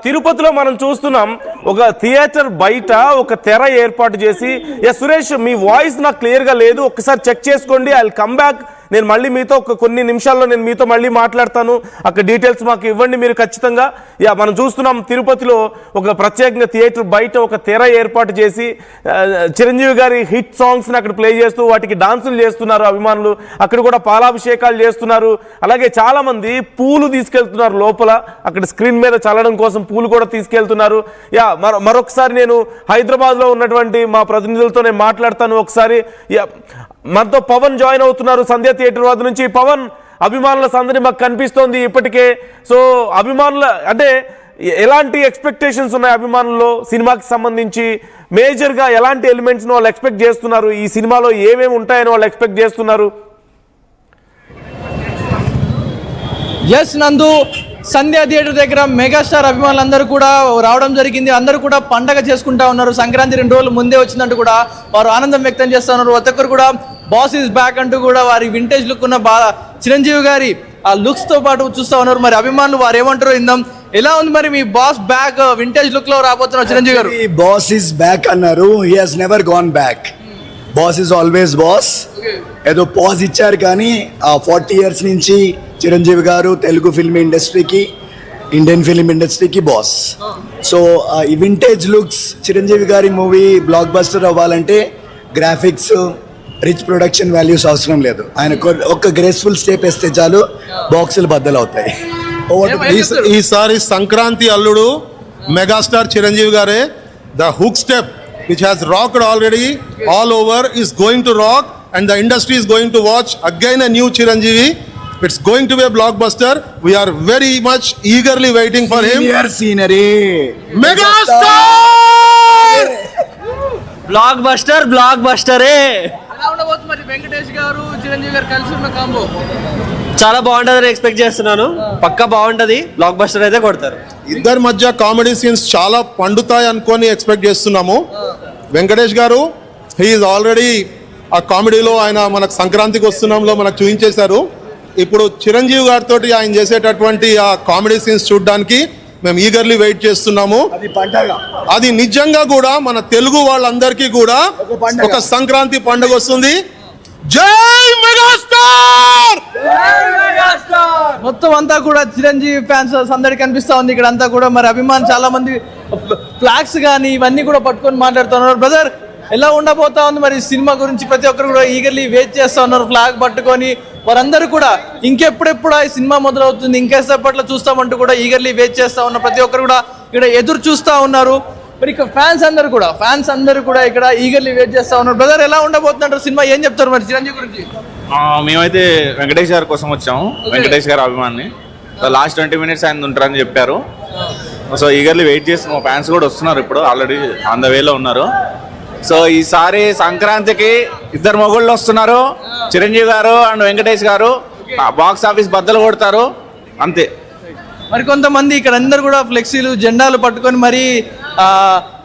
తిరుపతిలో మనం చూస్తున్నాం ఒక థియేటర్ బయట ఒక తెర ఏర్పాటు చేసి సురేష్ మీ వాయిస్ నాకు క్లియర్గా లేదు, ఒక్కసారి చెక్ చేసుకోండి, ఐ విల్ కమ్ బ్యాక్, నేను మళ్ళీ మీతో కొన్ని నిమిషాల్లో నేను మీతో మళ్ళీ మాట్లాడతాను, అక్కడ డీటెయిల్స్ మాకు ఇవ్వండి మీరు ఖచ్చితంగా. మనం చూస్తున్నాం తిరుపతిలో ఒక ప్రత్యేకంగా థియేటర్ బయట ఒక తెర ఏర్పాటు చేసి చిరంజీవి గారి హిట్ సాంగ్స్ని అక్కడ ప్లే చేస్తూ వాటికి డాన్సులు చేస్తున్నారు అభిమానులు, అక్కడ కూడా పాలాభిషేకాలు చేస్తున్నారు. అలాగే చాలామంది పూలు తీసుకెళ్తున్నారు లోపల, అక్కడ స్క్రీన్ మీద చల్లడం కోసం పూలు కూడా తీసుకెళ్తున్నారు. మరొకసారి నేను హైదరాబాద్లో ఉన్నటువంటి మా ప్రతినిధులతో నేను మాట్లాడతాను. ఒకసారి మనతో పవన్ జాయిన్ అవుతున్నారు సంధ్య థియేటర్ వద్ద నుంచి. పవన్, అభిమానుల సందడి మాకు కనిపిస్తోంది ఇప్పటికే. సో అభిమానుల అంటే ఎలాంటి ఎక్స్పెక్టేషన్స్ ఉన్నాయి అభిమానుల్లో సినిమాకి సంబంధించి? మేజర్గా ఎలాంటి ఎలిమెంట్స్ని వాళ్ళు ఎక్స్పెక్ట్ చేస్తున్నారు? ఈ సినిమాలో ఏమేమి ఉంటాయని వాళ్ళు ఎక్స్పెక్ట్ చేస్తున్నారు? ఎస్ నందు, సంధ్య థియేటర్ దగ్గర మెగాస్టార్ అభిమానులందరూ కూడా రావడం జరిగింది. అందరూ కూడా పండగ చేసుకుంటా ఉన్నారు. సంక్రాంతి 2 రోజులు ముందే వచ్చిందంటూ కూడా వారు ఆనందం వ్యక్తం చేస్తూ ఉన్నారు. ప్రతి ఒక్కరు కూడా బాస్ ఈజ్ బ్యాక్ అంటూ కూడా వారి వింటేజ్ లుక్ ఉన్న చిరంజీవి గారి ఆ లుక్స్ తో పాటు చూస్తూ ఉన్నారు. మరి అభిమానులు వారు ఏమంటారో ఇందాం. ఎలా ఉంది మరి మీ బాస్ బ్యాక్ వింటేజ్ లుక్ లో రాబోతున్నారు చిరంజీవి గారు? బాస్ ఈజ్ బ్యాక్ అన్నారు. He has never gone back. Boss is always boss. ఏదో పాజ్ ఇచ్చారు కానీ 40 years నుంచి చిరంజీవి గారు తెలుగు ఫిల్మ్ ఇండస్ట్రీకి, ఇండియన్ ఫిల్మ్ ఇండస్ట్రీకి బాస్. సో ఈ వింటేజ్ లుక్స్, చిరంజీవి గారి మూవీ బ్లాక్ బస్టర్ అవ్వాలంటే గ్రాఫిక్స్, రిచ్ ప్రొడక్షన్ వాల్యూస్ అవసరం లేదు. ఆయన ఒక్క గ్రేస్ఫుల్ స్టెప్ వేస్తే చాలు బాక్సులు బద్దలవుతాయి. ఈసారి సంక్రాంతి అల్లుడు మెగాస్టార్ చిరంజీవి గారే. The hook step which has rocked already all over is going to rock, and the industry is going to watch again a new Chiranjeevi. It's going to be a blockbuster. We are very much eagerly waiting for him. Senior scenery Megastar! Block బస్టరే. ఎలా ఉండబోతుంది మరి వెంకటేష్ గారు చిరంజీవి గారు కలిసి ఉన్న combo? చాలా బాగుంటుందని ఎక్స్పెక్ట్ చేస్తున్నాను. పక్కా బాగుంటుంది, బ్లాక్ బస్టర్ అయితే కొడతారు. ఇద్దరి మధ్య కామెడీ సీన్స్ చాలా పండుతాయి అనుకొని ఎక్స్పెక్ట్ చేస్తున్నాము. వెంకటేష్ గారు హీఈస్ ఆల్రెడీ ఆ కామెడీలో ఆయన మనకు సంక్రాంతికి వస్తున్నాంలో మనకు చూపించేశారు. ఇప్పుడు చిరంజీవి గారితో ఆయన చేసేటటువంటి ఆ కామెడీ సీన్స్ చూడడానికి మేము ఈగర్లీ వెయిట్ చేస్తున్నాము. అది నిజంగా కూడా మన తెలుగు వాళ్ళందరికీ కూడా ఒక సంక్రాంతి పండుగ వస్తుంది. జై మెగాస్టార్! మొత్తం అంతా కూడా చిరంజీవి ఫ్యాన్స్ సందడి కనిపిస్తా ఉంది ఇక్కడ అంతా కూడా. మరి అభిమానులు చాలా మంది ఫ్లాగ్స్ కానీ ఇవన్నీ కూడా పట్టుకొని మాట్లాడుతున్నారు. బ్రదర్, ఎలా ఉండబోతా ఉంది మరి సినిమా గురించి? ప్రతి ఒక్కరు కూడా ఈగర్లీ వెయిట్ చేస్తూ ఉన్నారు ఫ్లాగ్ పట్టుకొని. వారందరూ కూడా ఇంకెప్పుడెప్పుడు ఈ సినిమా మొదలవుతుంది, ఇంకేసేపట్లో చూస్తామంటూ కూడా ఈగర్లీ వెయిట్ చేస్తూ ఉన్నారు. ప్రతి ఒక్కరు కూడా ఇక్కడ ఎదురు చూస్తూ ఉన్నారు. మరి ఇక్కడ ఫ్యాన్స్ అందరూ కూడా ఇక్కడ ఈగర్లీ వెయిట్ చేస్తూ ఉన్నారు. బ్రదర్, ఎలా ఉండబోతున్నారు సినిమా? ఏం చెప్తారు మరి చిరంజీవి గురించి? మేమైతే వెంకటేష్ గారి కోసం వచ్చాము. వెంకటేష్ గారి అభిమాని. లాస్ట్ 20 minutes ఆయన ఉంటారని చెప్పారు. సో ఈగర్లీ వెయిట్ చేస్తున్నాం. మా ఫ్యాన్స్ కూడా వస్తున్నారు, ఇప్పుడు ఆల్రెడీ ఆన్ ద వేలో ఉన్నారు. సో ఈసారి సంక్రాంతికి ఇద్దరు మొగుళ్ళు వస్తున్నారు, చిరంజీవి గారు అండ్ వెంకటేష్ గారు. బాక్స్ ఆఫీస్ బద్దలు కొడతారు అంతే. మరి కొంతమంది ఇక్కడ అందరు కూడా ఫ్లెక్సీలు, జెండాలు పట్టుకొని మరి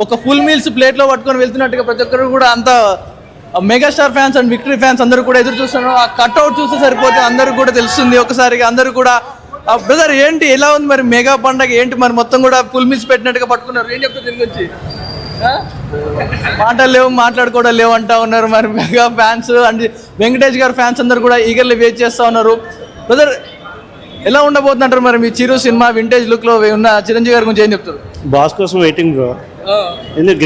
ఒక ఫుల్ మీల్స్ ప్లేట్లో పట్టుకొని వెళ్తున్నట్టుగా ప్రతి ఒక్కరు కూడా అంత megastar fans and victory fans అందరూ కూడా ఎదురు చూస్తున్నారు. ఆ కట్అవుట్ చూస్తే సరిపోతే అందరూ కూడా తెలుస్తుంది ఒకసారిగా. అందరూ కూడా బ్రదర్ ఏంటి, ఎలా ఉంది మరి మెగా పండగ ఏంటి? మరి మొత్తం కూడా ఫుల్ మీల్స్ పెట్టినట్టుగా పట్టుకున్నారు. ఏం చెప్తారు దీని గురించి? మాటలు లేవు, మాట్లాడుకోవడం లేవు అంటా ఉన్నారు. మరి మెగా ఫ్యాన్స్ అండ్ వెంకటేష్ గారు ఫ్యాన్స్ అందరూ కూడా ఈగర్లీ వెయిట్ చేస్తూ ఉన్నారు. బ్రదర్, ఎలా ఉండబోతుంటారు మరి మీ చిరు సినిమా వింటేజ్ లుక్ లో ఉన్న చిరంజీవి గారి గురించి ఏం చెప్తారు? బాస్ కోసం వెయిటింగ్ బ్రో. ఎందుకు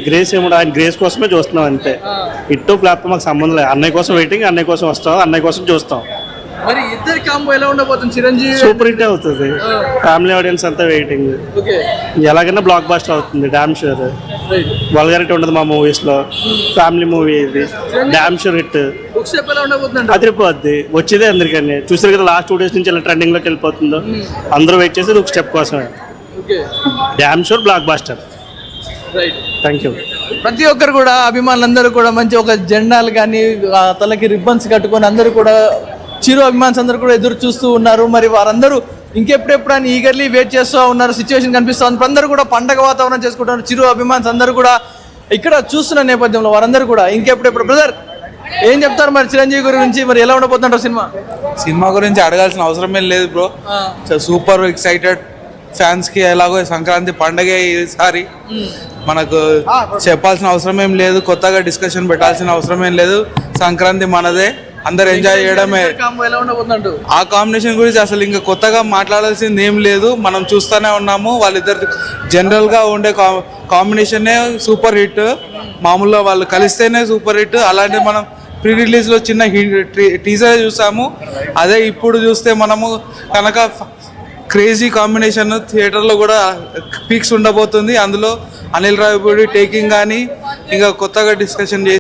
గ్రేస్ ఏమో ఆయన గ్రేస్ కోసమే చూస్తున్నాం అంతే. ఇట్టు ఫ్లాప్ మాకు సంబంధం లేదు. అన్నయ్య కోసం వెయిటింగ్, అన్నయ్య కోసం వస్తాం, అన్నయ్య కోసం చూస్తాం. మరి ఇద్దరి కాంబో ఎలా ఉండబోతుంది? చిరంజీవి సూపర్ హిట్ అవుతుంది. ఫ్యామిలీ ఆడియన్స్ అంతా వెయిటింగ్. ఎలాగైనా బ్లాక్ బస్టర్ అవుతుంది డామ్ షూర్. వల్గారిటీ ఉండదు మా మూవీస్ లో. ఫ్యామిలీ మూవీ ఇది డామ్ షూర్ హిట్. అదిరిపోద్ది. వచ్చేదే అందరికీ చూసారు కదా, లాస్ట్ 2 days నుంచి ఇలా ట్రెండింగ్ లోకి వెళ్ళిపోతుందో. అందరూ వెయిట్ చేసి ఒక స్టెప్ కోసమే. Damn sure block buster. Thank you. ప్రతి ఒక్కరు కూడా అభిమానులందరూ కూడా మంచి ఒక జెండాలు కానీ తలకి రిబ్బన్స్ కట్టుకొని అందరూ కూడా చిరు అభిమాన్స్ అందరూ కూడా ఎదురు చూస్తూ ఉన్నారు. మరి వారందరూ ఇంకెప్పుడెప్పుడు అని ఈగర్లీ వెయిట్ చేస్తూ ఉన్నారు. సిచ్యువేషన్ కనిపిస్తూ ఉంది. అందరూ కూడా పండగ వాతావరణం చేసుకుంటున్నారు. చిరు అభిమాన్స్ అందరూ కూడా ఇక్కడ చూస్తున్న నేపథ్యంలో వారందరూ కూడా ఇంకెప్పుడెప్పుడు. బ్రదర్, ఏం చెప్తారు మరి చిరంజీవి గురించి? మరి ఎలా ఉండబోతుంటారు సినిమా? సినిమా గురించి అడగాల్సిన అవసరమే లేదు బ్రో. Super excited. ఫ్యాన్స్కి ఎలాగో సంక్రాంతి పండగే ఈసారి మనకు చెప్పాల్సిన అవసరం ఏం లేదు, కొత్తగా డిస్కషన్ పెట్టాల్సిన అవసరం ఏం లేదు. సంక్రాంతి మనదే, అందరు ఎంజాయ్ చేయడమే. కాంబో ఎలా ఉండబోతుందంటూ ఆ కాంబినేషన్ గురించి అసలు ఇంకా కొత్తగా మాట్లాడాల్సింది ఏం లేదు, మనం చూస్తూనే ఉన్నాము. వాళ్ళిద్దరు జనరల్గా ఉండే కాంబినేషనే సూపర్ హిట్. మామూలుగా వాళ్ళు కలిస్తేనే సూపర్ హిట్. అలాంటి మనం ప్రీ రిలీజ్లో చిన్న టీజర్ చూసాము, అదే ఇప్పుడు చూస్తే మనము కనుక క్రేజీ కాంబినేషన్ థియేటర్లో కూడా పీక్స్ ఉండబోతుంది. అందులో అనిల్ రావిపూడి టేకింగ్ కానీ ఇంకా కొత్తగా డిస్కషన్